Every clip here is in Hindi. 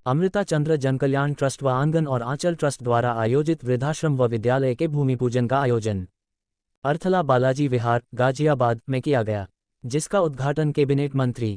अमृता चंद्र जनकल्याण ट्रस्ट व आंगन और आंचल ट्रस्ट द्वारा आयोजित वृद्धाश्रम व विद्यालय के भूमि पूजन का आयोजन अर्थला बालाजी विहार गाजियाबाद में किया गया, जिसका उद्घाटन कैबिनेट मंत्री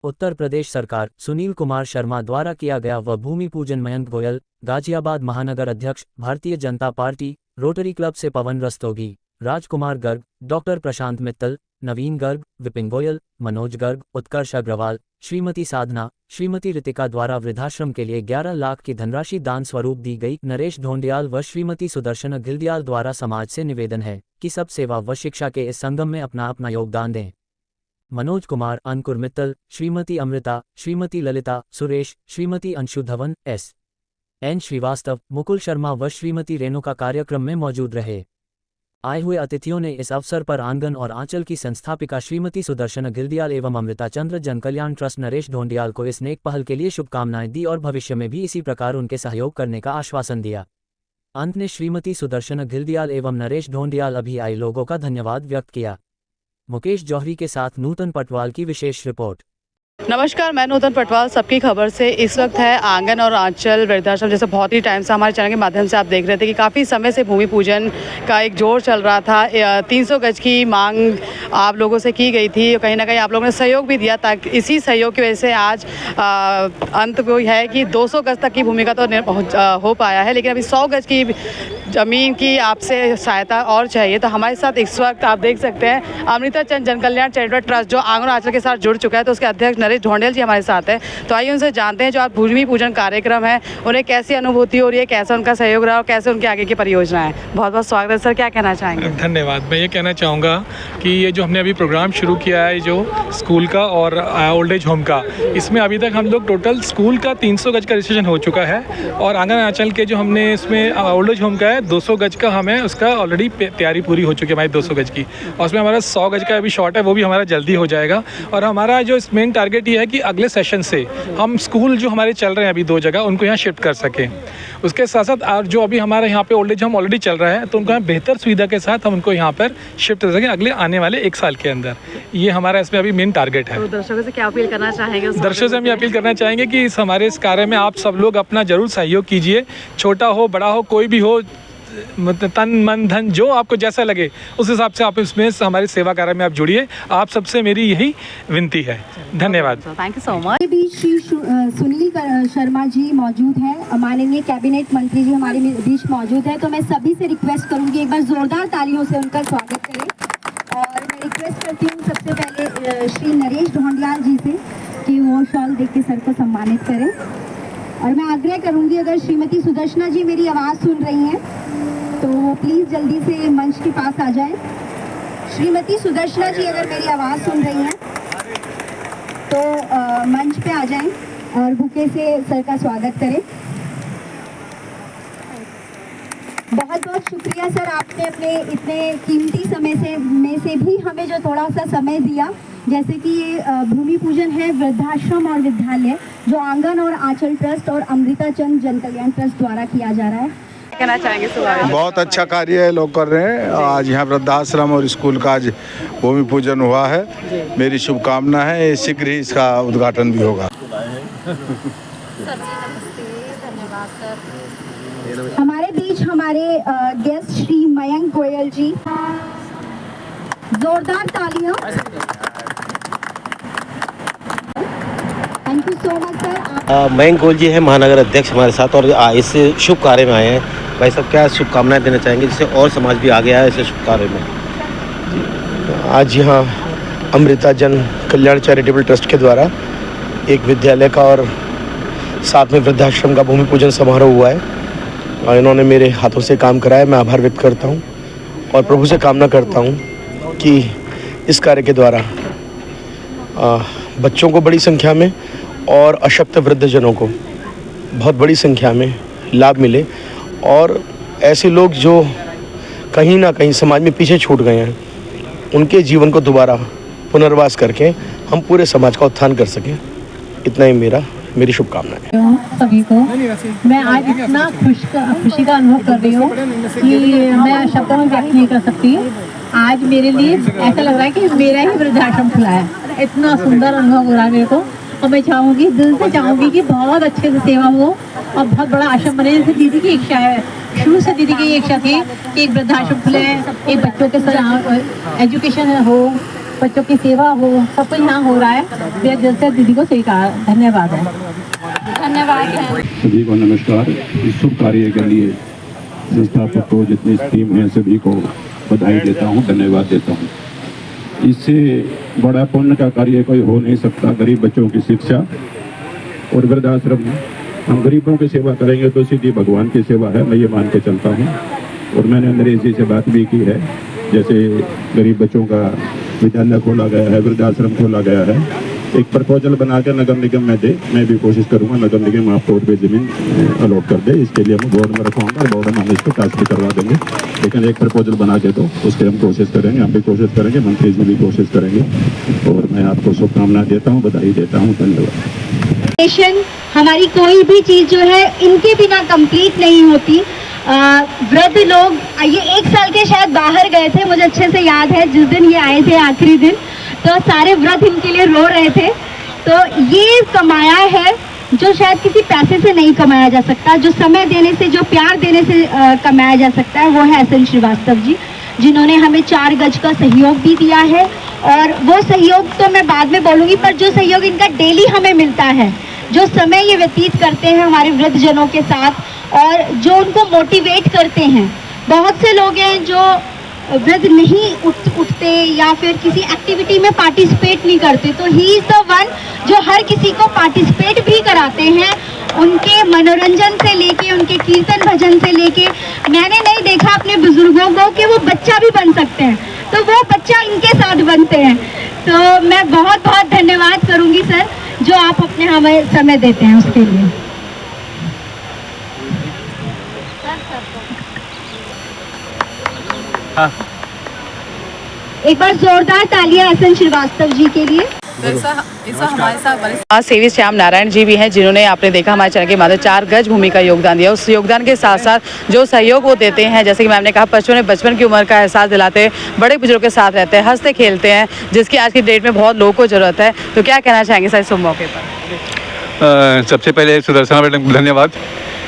उत्तर प्रदेश सरकार सुनील कुमार शर्मा द्वारा किया गया व भूमि पूजन मयंक गोयल गाजियाबाद महानगर अध्यक्ष Bharatiya Janata party rotary club से पवन रस्तोगी, राजकुमार गर्ग, डॉक्टर प्रशांत मित्तल, नवीन गर्ग, विपिन गोयल, मनोज गर्ग, उत्कर्ष अग्रवाल, श्रीमती साधना, श्रीमती रितिका द्वारा वृद्धाश्रम के लिए 11 लाख की धनराशि दान स्वरूप दी गई। नरेश ढोंडियाल व श्रीमती सुदर्शन गिल्डियाल द्वारा समाज से निवेदन है कि सब सेवा व शिक्षा के इस संगम में अपना अपना योगदान दें। मनोज कुमार, अंकुर मित्तल, श्रीमती अमृता, श्रीमती ललिता, सुरेश, श्रीमती अंशु धवन, एन श्रीवास्तव, मुकुल शर्मा व श्रीमती रेणुका कार्यक्रम में मौजूद रहे। आए हुए अतिथियों ने इस अवसर पर आंगन और आंचल की संस्थापिका श्रीमती सुदर्शन गिल्डियाल एवं अमृता चंद्र जनकल्याण ट्रस्ट नरेश ढोंडियाल को इस नेक पहल के लिए शुभकामनाएं दी और भविष्य में भी इसी प्रकार उनके सहयोग करने का आश्वासन दिया। अंत में श्रीमती सुदर्शन गिल्डियाल एवं नरेश ढोंडियाल अभी आए लोगों का धन्यवाद व्यक्त किया। मुकेश जौहरी के साथ नूतन पटवाल की विशेष रिपोर्ट। नमस्कार, मैं नूतन पटवाल, सबकी खबर से इस वक्त है आंगन और आंचल वृद्धाश्रम। जैसे बहुत ही टाइम से हमारे चैनल के माध्यम से आप देख रहे थे कि काफ़ी समय से भूमि पूजन का एक जोर चल रहा था। 300 गज की मांग आप लोगों से की गई थी, कहीं ना कहीं आप लोगों ने सहयोग भी दिया, ताकि इसी सहयोग की वजह से आज अंत वो है कि 200 गज तक की भूमि का तो हो पाया है, लेकिन अभी 100 गज की ज़मीन की आपसे सहायता और चाहिए। तो हमारे साथ इस वक्त आप देख सकते हैं अमृता चंद जनकल्याण चैरिटेबल ट्रस्ट जो आंगन और आंचल के साथ जुड़ चुका है, तो उसके अध्यक्ष नरेश ढोंडियाल जी हमारे साथ हैं। तो आइए उनसे जानते हैं जो आज भूमि पूजन कार्यक्रम है, उन्हें कैसी अनुभूति हो रही है, कैसा उनका सहयोग रहा और कैसे उनकी आगे की परियोजना है। बहुत बहुत स्वागत है सर, क्या कहना चाहेंगे? धन्यवाद। मैं ये कहना चाहूँगा कि ये जो हमने अभी प्रोग्राम शुरू किया है जो स्कूल का और ओल्ड एज होम का, इसमें अभी तक हम लोग टोटल स्कूल का 300 गज का रजिस्ट्रेशन हो चुका है और आंगन आंचल के जो हमने इसमें ओल्ड एज होम का है 200 गज का हमें उसका ऑलरेडी तैयारी पूरी हो चुकी है हमारी 200 गज की, और उसमें हमारा 100 गज का अभी शॉर्ट है, वो भी हमारा जल्दी हो जाएगा। और हमारा जो मेन टारगेट ये है कि अगले सेशन से हम स्कूल जो हमारे चल रहे हैं अभी 2 जगह उनको यहाँ शिफ्ट कर सकें। उसके साथ साथ और जो अभी हमारे यहाँ पे ओल्ड एज होम ऑलरेडी चल रहा है तो उनको यहाँ बेहतर सुविधा के साथ हम उनको यहाँ पर शिफ्ट कर सकें अगले आने वाले 1 साल के अंदर। ये हमारा इसमें अभी मेन टारगेट है। तो दर्शकों से क्या अपील करना चाहेंगे? दर्शकों से हम ये अपील करना चाहेंगे कि हमारे इस कार्य में आप सब लोग अपना जरूर सहयोग कीजिए, छोटा हो बड़ा हो कोई भी हो, तन मन धन जो आपको जैसा लगे उस हिसाब से आप इसमें हमारी सेवा कार्य में आप जुड़िए। आप सबसे मेरी यही विनती है। धन्यवाद। Thank you so much. बीच श्री सुनील शर्मा जी मौजूद हैं, माननीय कैबिनेट मंत्री जी हमारे बीच मौजूद है, तो मैं सभी से रिक्वेस्ट करूंगी एक बार जोरदार तालियों से उनका स्वागत करें। और मैं रिक्वेस्ट करती हूँ सबसे पहले श्री नरेश ढोंडियाल जी से कि वो शॉल देख के सर को सम्मानित करें। और मैं आग्रह करूंगी अगर श्रीमती सुदर्शना जी मेरी आवाज़ सुन रही हैं तो वो प्लीज़ जल्दी से मंच के पास आ जाएं। श्रीमती सुदर्शना जी अगर मेरी आवाज़ सुन रही हैं तो मंच पे आ जाएं और बुके से सर का स्वागत करें। बहुत बहुत शुक्रिया सर, आपने अपने इतने कीमती समय में से भी हमें जो थोड़ा सा समय दिया। जैसे कि ये भूमि पूजन है वृद्धाश्रम और विद्यालय जो आंगन और आंचल ट्रस्ट और अमृता चंद जनकल्याण ट्रस्ट द्वारा किया जा रहा है। कहना चाहेंगे? बहुत अच्छा कार्य है लोग कर रहे हैं। आज यहाँ वृद्धाश्रम और स्कूल का आज भूमि पूजन हुआ है। मेरी शुभकामना है शीघ्र ही इसका उद्घाटन भी होगा। हमारे बीच हमारे गेस्ट श्री मयंक गोयल जी, जोरदार तालियां। Thank you so much sir. Mayank Goyal ji है महानगर अध्यक्ष हमारे साथ और इस शुभ कार्य में आए हैं। भाई साहब क्या शुभकामनाएं देना चाहेंगे जिससे और समाज भी आगे आए इस शुभ कार्य में? आज यहाँ अमृता जन कल्याण चैरिटेबल ट्रस्ट के द्वारा एक विद्यालय का और साथ में वृद्धाश्रम का भूमि पूजन समारोह हुआ है और इन्होंने मेरे हाथों से काम कराया। मैं आभार व्यक्त करता हूँ और प्रभु से कामना करता हूँ कि इस कार्य के द्वारा बच्चों को बड़ी संख्या में और अशक्त वृद्धजनों को बहुत बड़ी संख्या में लाभ मिले और ऐसे लोग जो कहीं ना कहीं समाज में पीछे छूट गए हैं उनके जीवन को दोबारा पुनर्वास करके हम पूरे समाज का उत्थान कर सकें। इतना ही मेरी शुभकामनाएं सभी को। मैं आज इतना खुशी का अनुभव कर रही हूँ कि मैं शब्दों में व्यक्त नहीं कर सकती। आज मेरे लिए ऐसा लग रहा है कि मेरा ही वृद्धाश्रम खुला है। इतना सुंदर अनुभव हो रहा है मेरे को और मैं चाहूँगी, दिल से चाहूँगी कि बहुत अच्छे से सेवा हो और बहुत बड़ा आश्रम बने। जैसे दीदी की इच्छा है, शुरू से दीदी की इच्छा थी कि एक वृद्धाश्रम खुले, एक बच्चों के एजुकेशन हो, बच्चों की सेवा हो, सब कुछ यहाँ हो रहा है। मेरे दिल से दीदी को स्वीकार, धन्यवाद है। धन्यवाद। सभी को नमस्कार। इस शुभ कार्य के लिए संस्थापक को, जितनी टीम है, सभी को बधाई देता हूँ, धन्यवाद देता हूँ। इससे बड़ा पुण्य का कार्य कोई हो नहीं सकता। गरीब बच्चों की शिक्षा और वृद्धाश्रम, हम गरीबों की सेवा करेंगे तो सीधी भगवान की सेवा है, मैं ये मान के चलता हूँ। और मैंने नरेश जी से बात भी की है, जैसे गरीब बच्चों का विद्यालय खोला गया है, वृद्धाश्रम खोला गया है, एक प्रपोजल बना के नगर निगम में दे, मैं भी कोशिश करूंगा नगर निगम आपको और भी जमीन अलॉट कर दे। इसके लिए हम बोर्ड में रखवाऊंगा, बोर्ड में हम इसको पास भी करवा देंगे, लेकिन एक प्रपोजल बना के तो उसके हम कोशिश करेंगे, हम भी कोशिश करेंगे, मंत्री जी भी कोशिश करेंगे। और मैं आपको शुभकामनाएं देता हूँ, बधाई देता हूँ, धन्यवाद। हमारी कोई भी चीज़ जो है इनके बिना कंप्लीट नहीं होती। वृद्ध लोग ये 1 साल के शायद बाहर गए थे, मुझे अच्छे से याद है, जिस दिन ये आए थे आखिरी दिन, तो सारे वृद्ध इनके लिए रो रहे थे। तो ये कमाया है जो शायद किसी पैसे से नहीं कमाया जा सकता, जो समय देने से, जो प्यार देने से कमाया जा सकता है, वो है एसएन श्रीवास्तव जी, जिन्होंने हमें 4 गज का सहयोग भी दिया है। और वो सहयोग तो मैं बाद में बोलूँगी, पर जो सहयोग इनका डेली हमें मिलता है, जो समय ये व्यतीत करते हैं हमारे वृद्ध जनों के साथ और जो उनको मोटिवेट करते हैं। बहुत से लोग हैं जो वृद्ध नहीं उठते या फिर किसी एक्टिविटी में पार्टिसिपेट नहीं करते, तो ही इज़ द वन जो हर किसी को पार्टिसिपेट भी कराते हैं, उनके मनोरंजन से लेके, उनके कीर्तन भजन से लेके। मैंने नहीं देखा अपने बुजुर्गों को कि वो बच्चा भी बन सकते हैं, तो वो बच्चा इनके साथ बनते हैं। तो मैं बहुत बहुत धन्यवाद करूँगी सर, जो आप अपने हमें समय देते हैं उसके लिए। हाँ। एक बार जोरदार तालियां एसएन श्रीवास्तव जी के लिए। हमारे साथ सेवी श्याम नारायण जी भी हैं, जिन्होंने आपने देखा हमारे चैनल के माध्यम 4 गज भूमि का योगदान दिया। उस योगदान के साथ साथ जो सहयोग वो देते हैं, जैसे कि मैम ने कहा, बचपन की उम्र का एहसास दिलाते हैं, बड़े बुजुर्गों के साथ रहते हैं, हंसते खेलते हैं, जिसकी आज की डेट में बहुत लोगों को जरूरत है। तो क्या कहना चाहेंगे सर इस मौके पर? सबसे पहले सुदर्शना मैडम को धन्यवाद,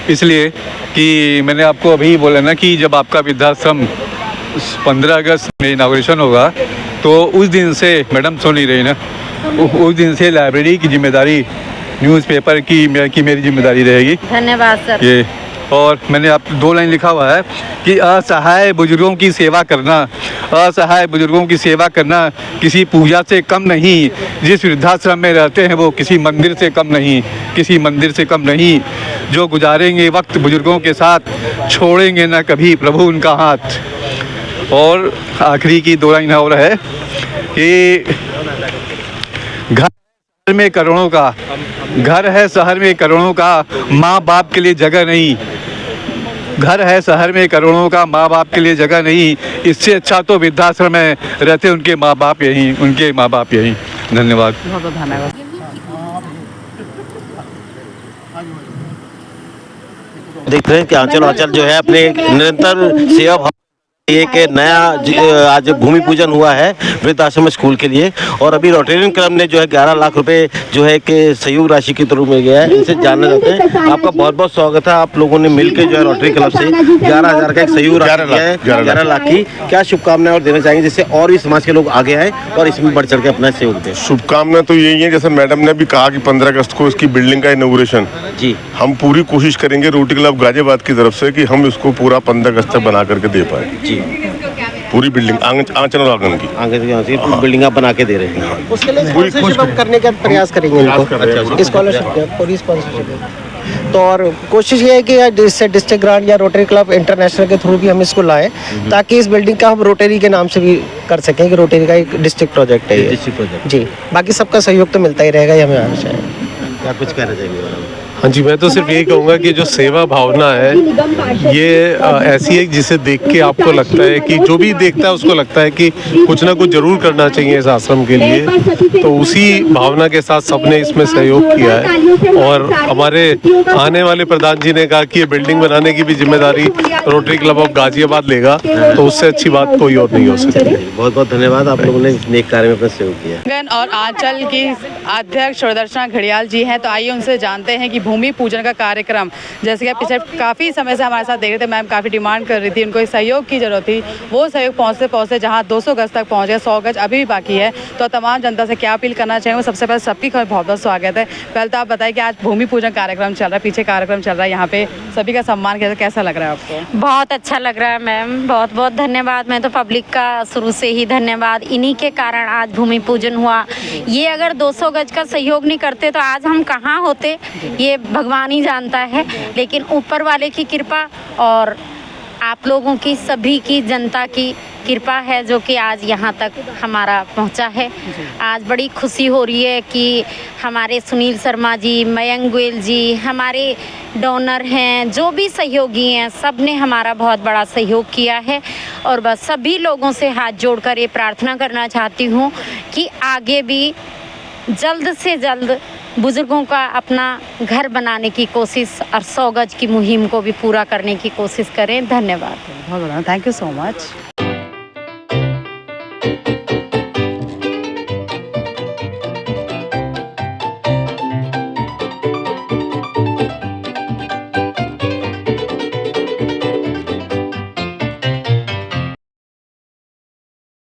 इसलिए कि मैंने आपको अभी बोला ना कि जब आपका वृद्धाश्रम 15 अगस्त में इनाग्रेशन होगा, तो उस दिन से मैडम सुन नहीं रही ना, उस दिन से लाइब्रेरी की जिम्मेदारी, न्यूज़पेपर की मेरी जिम्मेदारी रहेगी। धन्यवाद सर। ये और मैंने आप 2 लाइन लिखा हुआ है कि असहाय बुजुर्गों की सेवा करना, असहाय बुजुर्गों की सेवा करना किसी पूजा से कम नहीं। जिस वृद्धाश्रम में रहते हैं वो किसी मंदिर से कम नहीं, किसी मंदिर से कम नहीं। जो गुजारेंगे वक्त बुजुर्गों के साथ, छोड़ेंगे ना कभी प्रभु उनका हाथ। और आखिरी की 2 लाइन और है कि घर में करोड़ों का, घर है शहर में करोड़ों का, माँ बाप के लिए जगह नहीं। घर है शहर में करोड़ों का, माँ बाप के लिए जगह नहीं। इससे अच्छा तो वृद्धाश्रम में रहते उनके माँ बाप यहीं, उनके माँ बाप यहीं। धन्यवाद। बहुत बहुत धन्यवाद। देख रहे हैं कि आंचल जो है अपने निरंतर सेवा, एक नया आज भूमि पूजन हुआ है वृद्धाश्रम स्कूल के लिए। और अभी रोटेरियन क्लब ने जो है 11 लाख रुपए जो है कि सहयोग राशि के रूप में गया है, इनसे जानना चाहते हैं। आपका बहुत बहुत स्वागत है, आप लोगों ने मिलकर जो है रोटरी क्लब से 11,000 का एक सहयोग राशि दिया है, 11 लाख की। क्या शुभकामनाएं और देना चाहेंगे जिससे और भी समाज के लोग आगे आए और इसमें बढ़ चढ़ के अपना सहयोग दें? शुभकामनाएं तो यही है, जैसे मैडम ने भी कहा कि 15 अगस्त को इसकी बिल्डिंग का इनॉग्रेशन जी, हम पूरी कोशिश करेंगे रोटरी क्लब गाजियाबाद की तरफ से कि हम इसको पूरा 15 अगस्त तक बना करके दे पाए जी। पूरी बिल्डिंग आंचल और आंगन की बिल्डिंग आप बना के दे रहे हैं, उसके लिए स्पॉन्सरशिप करने का प्रयास करेंगे इनको, स्कॉलरशिप पूरी स्पॉन्सरशिप। तो और कोशिश ये है कि इससे डिस्ट्रिक्ट ग्रांट या रोटरी क्लब इंटरनेशनल के थ्रू भी हम इसको लाएं, ताकि इस बिल्डिंग का हम रोटरी के नाम से भी कर सकें कि रोटरी का एक डिस्ट्रिक्ट प्रोजेक्ट है ये जी। बाकी सबका सहयोग तो मिलता ही रहेगा, ये हमें आशा है। क्या कुछ कहना चाहिए? हाँ जी, मैं तो सिर्फ यही कहूँगा कि जो सेवा भावना है ये ऐसी है जिसे देख के आपको लगता है कि जो भी देखता है उसको लगता है कि कुछ ना कुछ जरूर करना चाहिए इस आश्रम के लिए। तो उसी भावना के साथ सबने इसमें सहयोग किया है और हमारे आने वाले प्रधान जी ने कहा कि ये बिल्डिंग बनाने की भी जिम्मेदारी रोटरी क्लब ऑफ गाजियाबाद लेगा, तो उससे अच्छी बात कोई और नहीं हो सकती। बहुत बहुत धन्यवाद, आप लोगों ने इस नेक कार्य में अपना सहयोग किया। आंगन और आंचल की अध्यक्ष सुदर्शना घड़ियाल जी हैं, तो आइए उनसे जानते हैं कि भूमि पूजन का कार्यक्रम, जैसे कि आप पिछले काफ़ी समय से हमारे साथ देख रहे थे, मैम काफ़ी डिमांड कर रही थी, उनको सहयोग की जरूरत थी, वो सहयोग पहुँचते पहुँचते जहाँ 200 गज तक पहुँच गए, 100 गज अभी भी बाकी है। तो तमाम जनता से क्या अपील करना चाहेंगे? सबसे पहले सबकी बहुत बहुत स्वागत है। पहले तो आप बताइए कि आज भूमि पूजन कार्यक्रम चल रहा है, पीछे कार्यक्रम चल रहा है, यहाँ पे सभी का सम्मान कैसा लग रहा है आपको? बहुत अच्छा लग रहा है मैम, बहुत बहुत धन्यवाद। मैं तो पब्लिक का शुरू से ही धन्यवाद, इन्हीं के कारण आज भूमि पूजन हुआ। ये अगर 200 गज का सहयोग नहीं करते तो आज हम कहाँ होते, ये भगवान ही जानता है। लेकिन ऊपर वाले की कृपा और आप लोगों की, सभी की जनता की कृपा है जो कि आज यहाँ तक हमारा पहुँचा है। आज बड़ी खुशी हो रही है कि हमारे सुनील शर्मा जी, मयंक गोयल जी, हमारे डोनर हैं, जो भी सहयोगी हैं, सब ने हमारा बहुत बड़ा सहयोग किया है। और बस सभी लोगों से हाथ जोड़कर ये प्रार्थना करना चाहती हूँ कि आगे भी जल्द से जल्द बुजुर्गों का अपना घर बनाने की कोशिश और 100 गज की मुहिम को भी पूरा करने की कोशिश करें। धन्यवाद। बहुत बड़ा, थैंक यू सो मच।